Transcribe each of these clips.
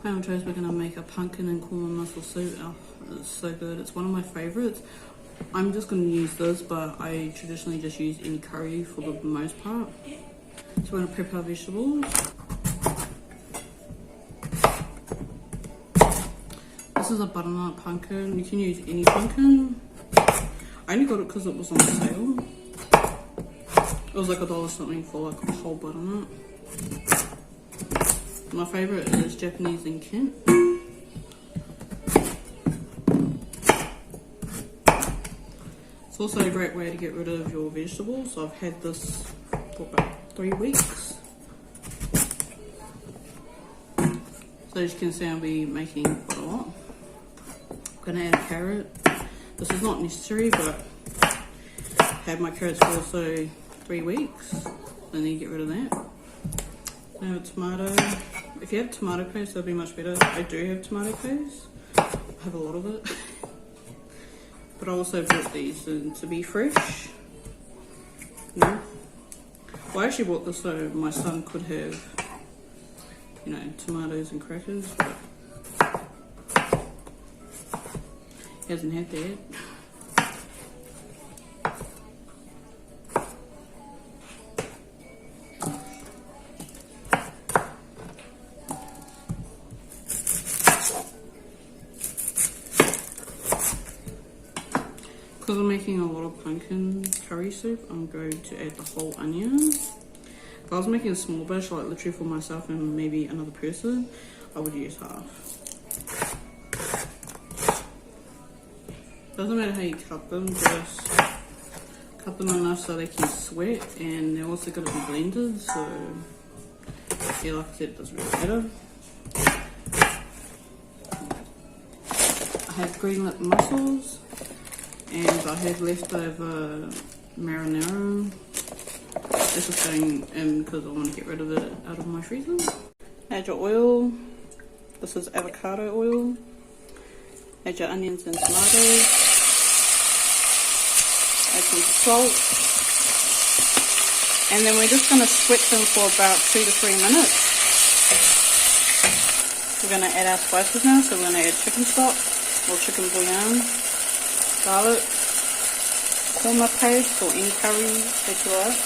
Hi, on toast, we're going to make a pumpkin and corn mussel soup. Oh, it's so good. It's one of my favourites. I'm just going to use this, but I traditionally just use any curry for the most part. So we're going to prep our vegetables. This is a butternut pumpkin. You can use any pumpkin. I only got it because it was on sale. It was like $1 something for like a whole butternut. My favourite is Japanese in Kent. It's also a great way to get rid of your vegetables. I've had this for about 3 weeks. So as you can see, I'll be making quite a lot. I'm going to add a carrot. This is not necessary, but I had my carrots for also 3 weeks. Then you get rid of that. I have a tomato. If you have tomato paste, that'll be much better. I do have tomato paste. I have a lot of it. But I also bought these to be fresh. No. Well, I actually bought this so my son could have, you know, tomatoes and crackers, but he hasn't had that. Because I'm making a lot of pumpkin curry soup, I'm going to add the whole onion. If I was making a small batch, like literally for myself and maybe another person, I would use half. Doesn't matter how you cut them, just cut them enough so they can sweat, and they're also going to be blended, so yeah, like I said, it doesn't really matter. I have green lip mussels. And I had leftover marinara. This is going in because I want to get rid of it out of my freezer. Add your oil. This is avocado oil. Add your onions and tomatoes. Add some salt. And then we're just going to sweat them for about 2 to 3 minutes. We're going to add our spices now. So we're going to add chicken stock or chicken bouillon. Garlic, korma paste or any curry that you like,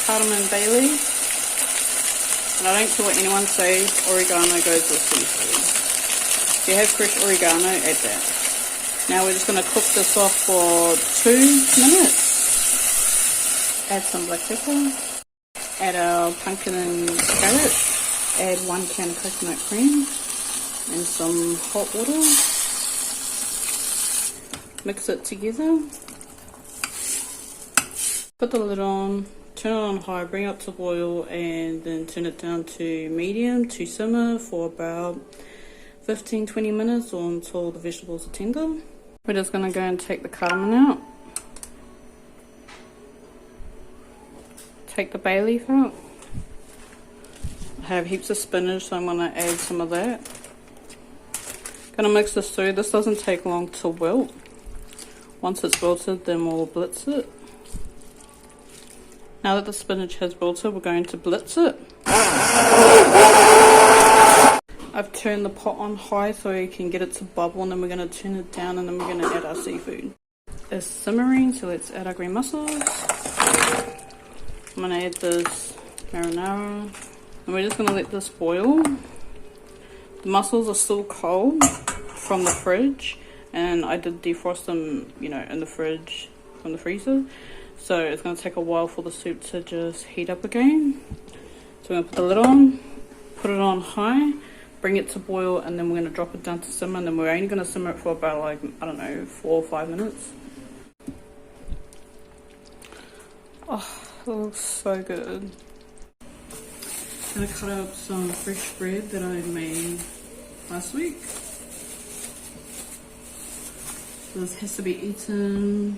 cardamom and bay leaf, and I don't care what anyone says, oregano goes with seafood. If you have fresh oregano, add that. Now we're just going to cook this off for 2 minutes. Add some black pepper, add our pumpkin and carrot, add 1 can of coconut cream and some hot water. Mix it together, put the lid on, turn it on high, bring it up to boil, and then turn it down to medium to simmer for about 15-20 minutes or until the vegetables are tender. We're just going to go and take the cardamom out, take the bay leaf out. I have heaps of spinach, so I'm going to add some of that. Going to mix this through. This doesn't take long to wilt. Once it's wilted, then we'll blitz it. Now that the spinach has wilted, we're going to blitz it. I've turned the pot on high so you can get it to bubble, and then we're going to turn it down, and then we're going to add our seafood. It's simmering, so let's add our green mussels. I'm going to add this marinara, and we're just going to let this boil. The mussels are still cold from the fridge. And I did defrost them, you know, in the fridge from the freezer. So it's going to take a while for the soup to just heat up again. So we're going to put the lid on, put it on high, bring it to boil, and then we're going to drop it down to simmer. And then we're only going to simmer it for about, like, I don't know, 4 or 5 minutes. Oh, it looks so good. I'm going to cut up some fresh bread that I made last week. This has to be eaten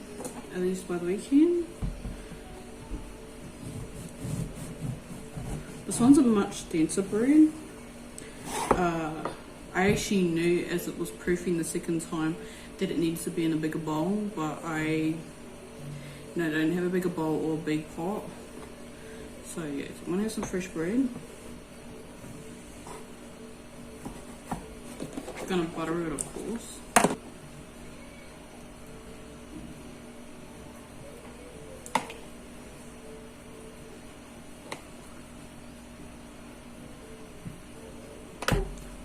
at least by the weekend. This one's a much denser bread. I actually knew as it was proofing the second time that it needs to be in a bigger bowl, but I don't have a bigger bowl or a big pot. So yeah, so I'm gonna have some fresh bread. gonna butter it, of course.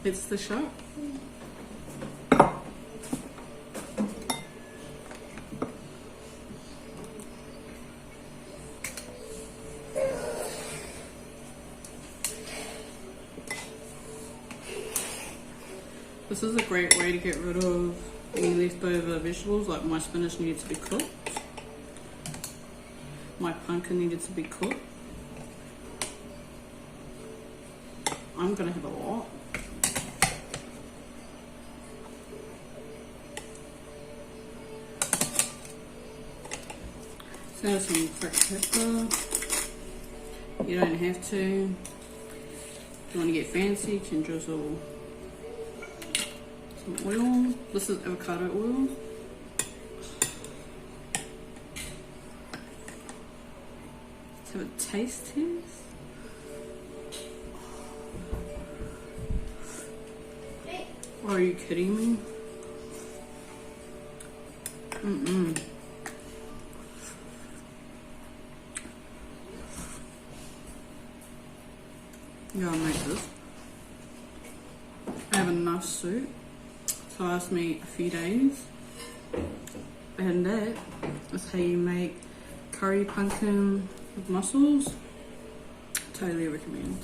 It's the shot. This is a great way to get rid of any leftover vegetables. Like my spinach needed to be cooked. My pumpkin needed to be cooked. I'm gonna have a lot. So now some cracked pepper. You don't have to. If you want to get fancy, you can drizzle some oil. This is avocado oil. Let's have a taste test. Are you kidding me? Yeah, I'll make this. I have enough soup to last me a few days. And that is how you make curry pumpkin with mussels. Totally recommend.